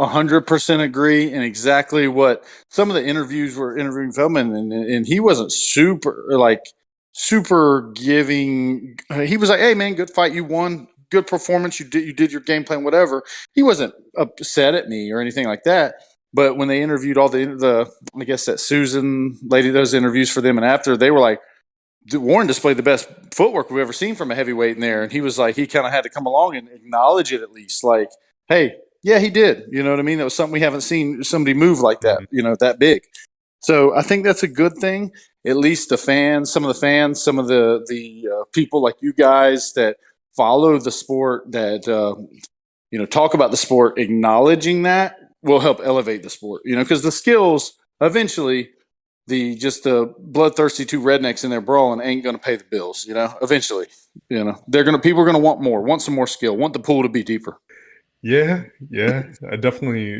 100% agree, and exactly what some of the interviews were interviewing Feldman, and he wasn't super giving. He was like, hey man, good fight, you won, good performance, you did your game plan, whatever. He wasn't upset at me or anything like that. But when they interviewed all the I guess that Susan lady does interviews for them, and after, they were like, Warren displayed the best footwork we've ever seen from a heavyweight in there. And he was like, he kind of had to come along and acknowledge it at least, like, hey, yeah, he did. You know what I mean? That was something we haven't seen somebody move like that, that big. So I think that's a good thing. At least some of the people like you guys that follow the sport, that talk about the sport, acknowledging that will help elevate the sport. Because the skills eventually the bloodthirsty two rednecks in there brawling ain't going to pay the bills. Eventually, people are going to want some more skill, want the pool to be deeper. Yeah, I definitely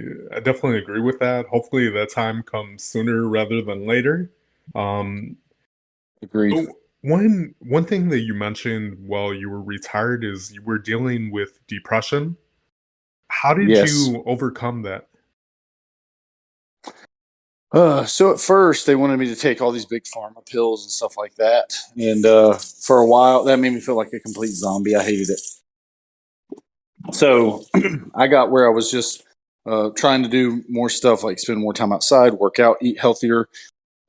agree with that. Hopefully that time comes sooner rather than later. Agreed. So one thing that you mentioned while you were retired is you were dealing with depression. How did you overcome that? So at first they wanted me to take all these big pharma pills and stuff like that. And for a while that made me feel like a complete zombie. I hated it. So I got where I was just trying to do more stuff like spend more time outside, work out, eat healthier,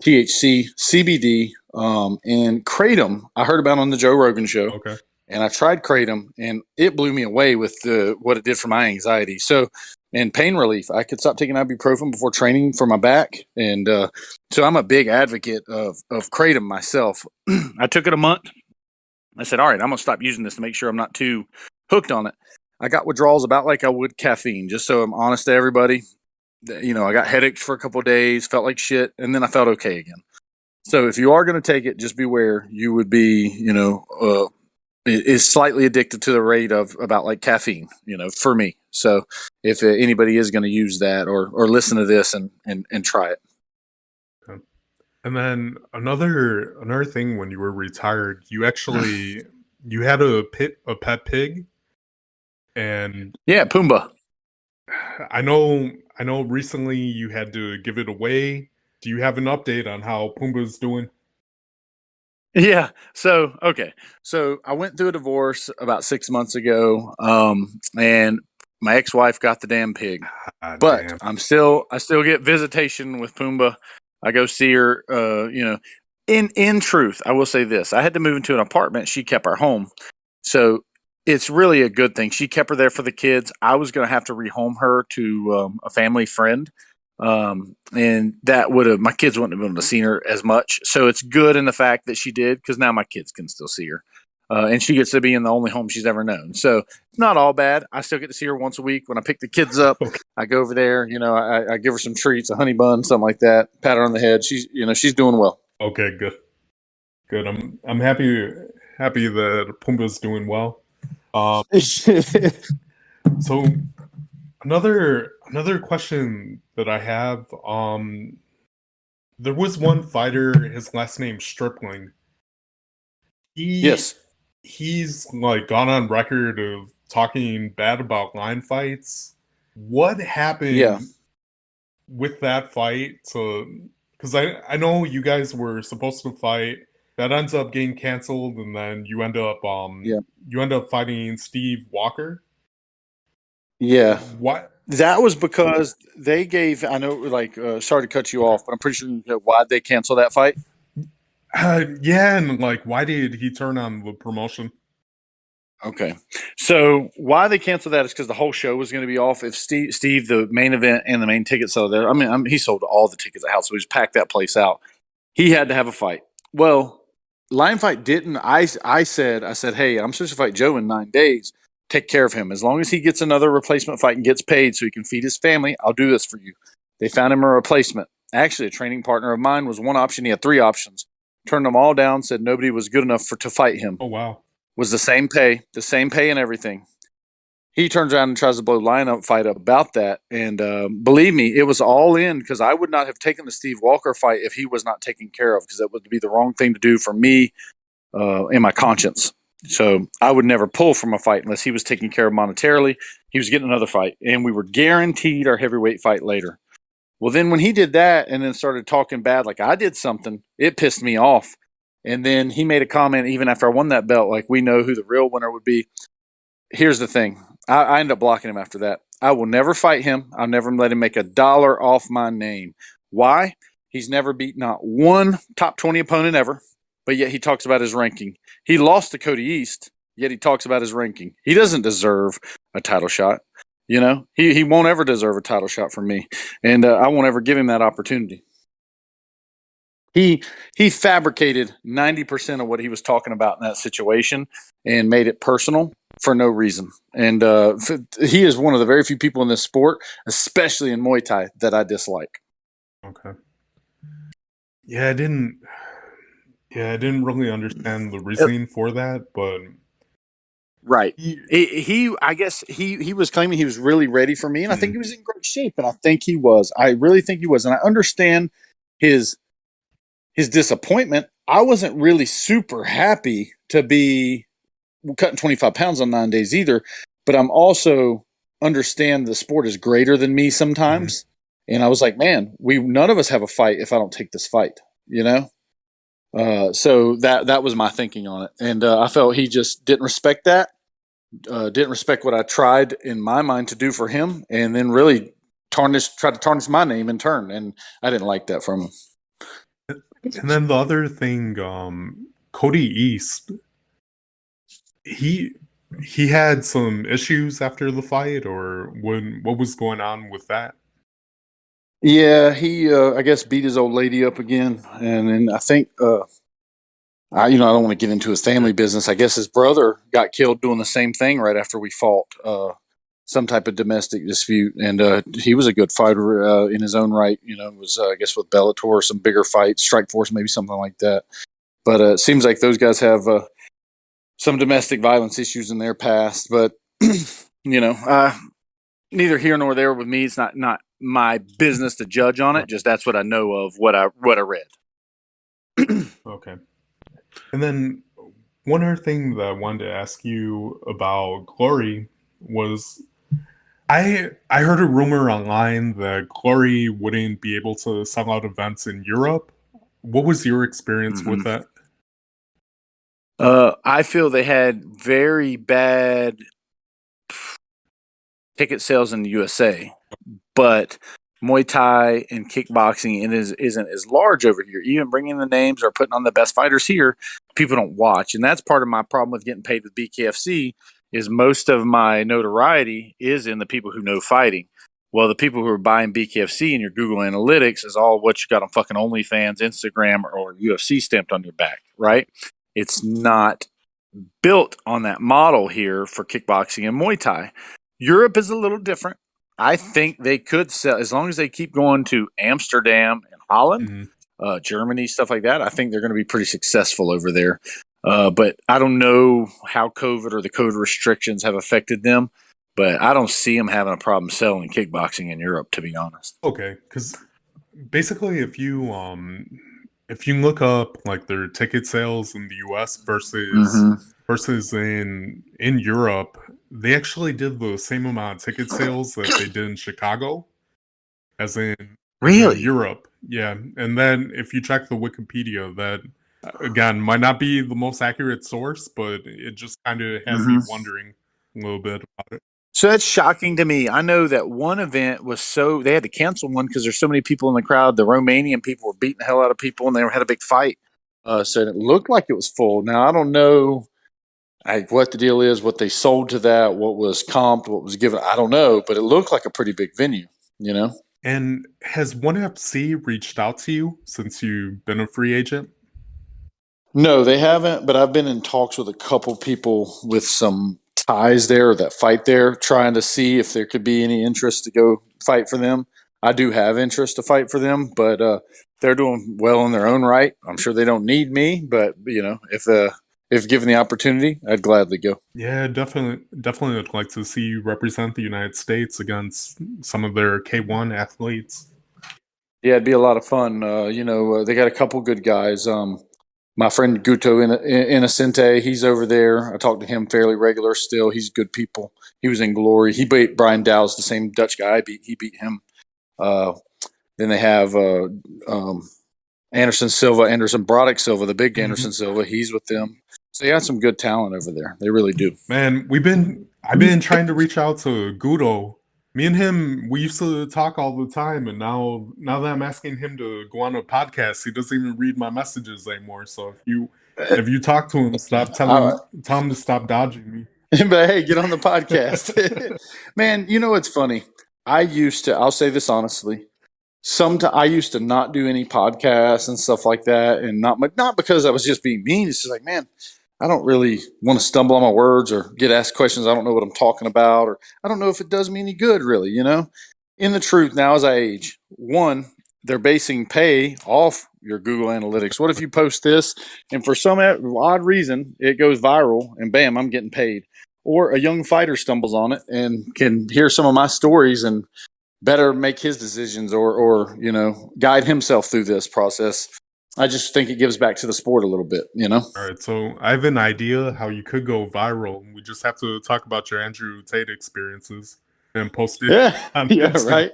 THC, CBD, and Kratom. I heard about on the Joe Rogan show. Okay. And I tried Kratom, and it blew me away with what it did for my anxiety. So, and pain relief. I could stop taking ibuprofen before training for my back. And so I'm a big advocate of Kratom myself. I took it a month. I said, all right, I'm going to stop using this to make sure I'm not too hooked on it. I got withdrawals about like I would caffeine, just so I'm honest to everybody. I got headaches for a couple of days, felt like shit, and then I felt okay again. So if you are going to take it, just beware. You would be, is slightly addicted to the rate of about like caffeine, for me. So if anybody is going to use that or listen to this and try it. Okay. And then another thing, when you were retired, you actually you had a pet pig, and yeah, Pumba. I know recently you had to give it away. Do you have an update on how Pumbaa's doing? Yeah. So, okay. So I went through a divorce about 6 months ago. And my ex-wife got the damn pig, but Damn. I still get visitation with Pumba. I go see her, in truth, I will say this. I had to move into an apartment. She kept our home. So it's really a good thing. She kept her there for the kids. I was going to have to rehome her to a family friend. And that my kids wouldn't have been able to see her as much. So it's good in the fact that she did, because now my kids can still see her. And she gets to be in the only home she's ever known. So it's not all bad. I still get to see her once a week. When I pick the kids up, Okay. I go over there, I give her some treats, a honey bun, something like that, pat her on the head. She's doing well. Okay, good. I'm happy that Pumbaa's doing well. So another question that I have, there was one fighter, his last name Stripling. Yes. He's like gone on record of talking bad about line fights. What happened with that fight? So, because I know you guys were supposed to fight, that ends up getting canceled, and then you end up fighting Steve Walker. Yeah. What? That was because they gave. I know, sorry to cut you off, but I'm pretty sure you know why they canceled that fight. Yeah, and why did he turn on the promotion? Okay, so why they canceled that is because the whole show was going to be off. If Steve, the main event and the main ticket seller there, he sold all the tickets at the house, so he's packed that place out. He had to have a fight. Well, Lion Fight didn't. I said, hey, I'm supposed to fight Joe in 9 days. Take care of him. As long as he gets another replacement fight and gets paid so he can feed his family, I'll do this for you. They found him a replacement. Actually, a training partner of mine was one option. He had 3 options. Turned them all down, said nobody was good enough to fight him. Oh, wow. Was the same pay and everything. He turns around and tries to blow Lion Fight up about that. And believe me, it was all in, because I would not have taken the Steve Walker fight if he was not taken care of, because that would be the wrong thing to do for me in my conscience. So I would never pull from a fight unless he was taken care of monetarily. He was getting another fight, and we were guaranteed our heavyweight fight later. Well, then when he did that and then started talking bad like I did something, it pissed me off. And then he made a comment even after I won that belt, like, we know who the real winner would be. Here's the thing. I ended up blocking him after that. I will never fight him. I'll never let him make $1 off my name. Why? He's never beat not one top 20 opponent ever, but yet he talks about his ranking. He lost to Cody East, yet he talks about his ranking. He doesn't deserve a title shot. He won't ever deserve a title shot from me, and I won't ever give him that opportunity. He fabricated 90% of what he was talking about in that situation and made it personal for no reason. And he is one of the very few people in this sport, especially in Muay Thai, that I dislike. Okay. Yeah, I didn't. Yeah, I didn't really understand the reasoning for that, but Right. he, I guess he was claiming he was really ready for me, and I think Mhm. he was in great shape, and I think he was. I really think he was, and I understand his disappointment. I wasn't really super happy to be cutting 25 pounds on 9 days either, but I'm also understand the sport is greater than me Mhm. sometimes, and I was like, man, we none of us have a fight if I don't take this fight, you know. So that was my thinking on it, and I felt he just didn't respect that, didn't respect what I tried in my mind to do for him, and then really tried to tarnish my name in turn, and I didn't like that from him. And then the other thing, Cody East, he he had some issues after the fight, or what was going on with that? Yeah, he I guess beat his old lady up again, and then I think I don't want to get into his Yeah. family business. I guess his brother got killed doing the same thing right after we fought. Some type of domestic dispute, and he was a good fighter in his own right. It was I guess with Bellator, some bigger fights, Strike Force, maybe something like that. But it seems like those guys have some domestic violence issues in their past. But neither here nor there with me. It's not my business to judge on it. Right. Just that's what I know of what I read. Okay. And then one other thing that I wanted to ask you about Glory was I heard a rumor online that Glory wouldn't be able to sell out events in Europe. What was your experience Mm-hmm. with that? I feel they had very bad ticket sales in the USA, but Muay Thai and kickboxing isn't as large over here. Even bringing the names or putting on the best fighters here, people don't watch, and that's part of my problem with getting paid with BKFC. Is most of my notoriety is in the people who know fighting. Well, the people who are buying BKFC and your Google Analytics is all what you got on fucking OnlyFans, Instagram, or UFC stamped on your back, right? It's not built on that model here for kickboxing and Muay Thai. Europe is a little different. I think they could sell as long as they keep going to Amsterdam and Holland, Mhm. Germany, stuff like that. I think they're going to be pretty successful over there. But I don't know how COVID or the COVID restrictions have affected them. But I don't see them having a problem selling kickboxing in Europe, to be honest. Okay, because basically, if you look up like their ticket sales in the U.S. Mm-hmm. versus in Europe, they actually did the same amount of ticket sales that they did in Chicago, as in Really? Europe. Yeah, and then if you check the Wikipedia, that again might not be the most accurate source, but it just kind of had me Mm-hmm. wondering a little bit about it. So that's shocking to me. I know that one event was they had to cancel one because there's so many people in the crowd. The Romanian people were beating the hell out of people and they had a big fight. So it looked like it was full. Now, I don't know what the deal is, what they sold to that, what was comped, what was given. I don't know, but it looked like a pretty big venue, you know? And has ONE FC reached out to you since you've been a free agent? No, they haven't, but I've been in talks with a couple people with some ties there that fight there, trying to see if there could be any interest to go fight for them. I do have interest to fight for them, but they're doing well in their own right. I'm sure they don't need me, but if given the opportunity, I'd gladly go. Yeah, definitely would like to see you represent the United States against some of their K1 athletes. Yeah, it'd be a lot of fun. They got a couple good guys. My friend Guto Innocente, he's over there. I talk to him fairly regular still. He's good people. He was in Glory. He beat Brian Dow's, the same Dutch guy I beat. He beat him. Then they have Anderson Broderick Silva, the big Mhm. Anderson Silva. He's with them. So they got some good talent over there. They really do. Man, I've been trying to reach out to Gudo. Me and him, we used to talk all the time, and now that I'm asking him to go on a podcast, he doesn't even read my messages anymore. So if you talk to him, tell him to stop dodging me. But hey, get on the podcast. Man, it's funny. I'll say this honestly. I used to not do any podcasts and stuff like that, and not because I was just being mean. It's just like, man, I don't really want to stumble on my words or get asked questions. I don't know what I'm talking about, or I don't know if it does me any good, really. In the truth, now as I age, one, they're basing pay off your Google Analytics? What if you post this and for some odd reason it goes viral and bam, I'm getting paid? Or a young fighter stumbles on it and can hear some of my stories and better make his decisions or guide himself through this process. I just think it gives back to the sport a little bit, All right, so I have an idea how you could go viral. We just have to talk about your Andrew Tate experiences and post it Yeah, on yeah, Instagram. right.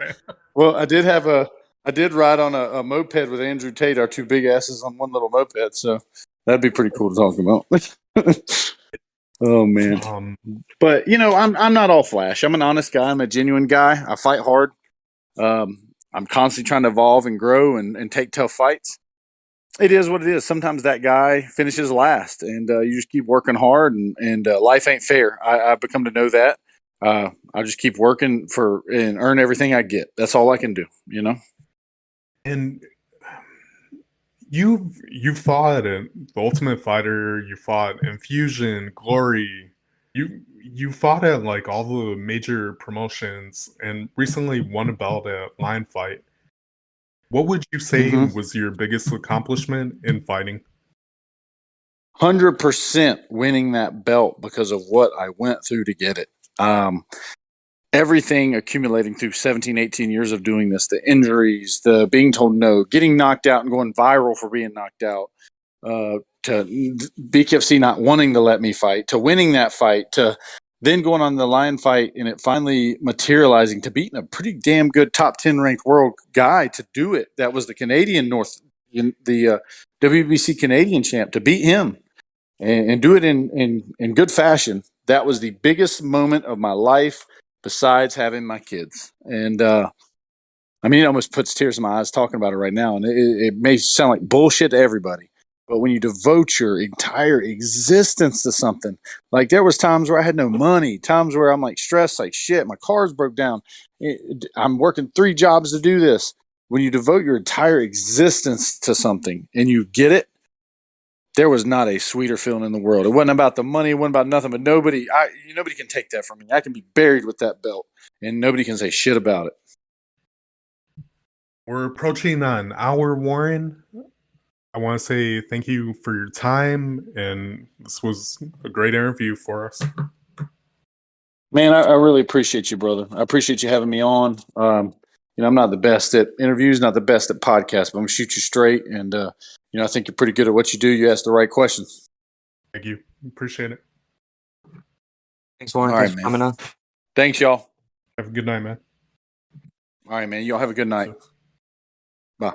Well, I did ride on a moped with Andrew Tate, our two big asses on one little moped, so that'd be pretty cool to talk about. Oh man. But I'm not all flash. I'm an honest guy. I'm a genuine guy. I fight hard. I'm constantly trying to evolve and grow and take tough fights. It is what it is. Sometimes that guy finishes last, and you just keep working hard, and life ain't fair. I've become to know that. I just keep working and earn everything I get. That's all I can do. And you fought at the Ultimate Fighter, you fought Infusion, Glory. You fought at like all the major promotions and recently won a belt at Lion Fight. What would you say was your biggest accomplishment in fighting? 100% winning that belt because of what I went through to get it. Everything accumulating through 17, 18 years of doing this, the injuries, the being told no, getting knocked out and going viral for being knocked out, to BKFC not wanting to let me fight, to winning that fight, to then going on the Lion Fight and it finally materializing to beating a pretty damn good top 10 ranked world guy to do it. That was the Canadian the WBC Canadian champ, to beat him and do it in good fashion. That was the biggest moment of my life besides having my kids. And it almost puts tears in my eyes talking about it right now. And it may sound like bullshit to everybody, but when you devote your entire existence to something, like there was times where I had no money, times where I'm like stressed, like shit, my car's broke down. I'm working 3 jobs to do this. When you devote your entire existence to something and you get it, there was not a sweeter feeling in the world. It wasn't about the money. It wasn't about nothing, but nobody can take that from me. I can be buried with that belt and nobody can say shit about it. We're approaching an hour, Warren. I want to say thank you for your time, and this was a great interview for us. Man, I really appreciate you, brother. I appreciate you having me on. I'm not the best at interviews, not the best at podcasts, but I'm going to shoot you straight. And, I think you're pretty good at what you do. You ask the right questions. Thank you. Appreciate it. Thanks, Warren. All Thanks right, for man. coming on. Thanks, y'all. Have a good night, man. All right, man. Y'all have a good night. Bye.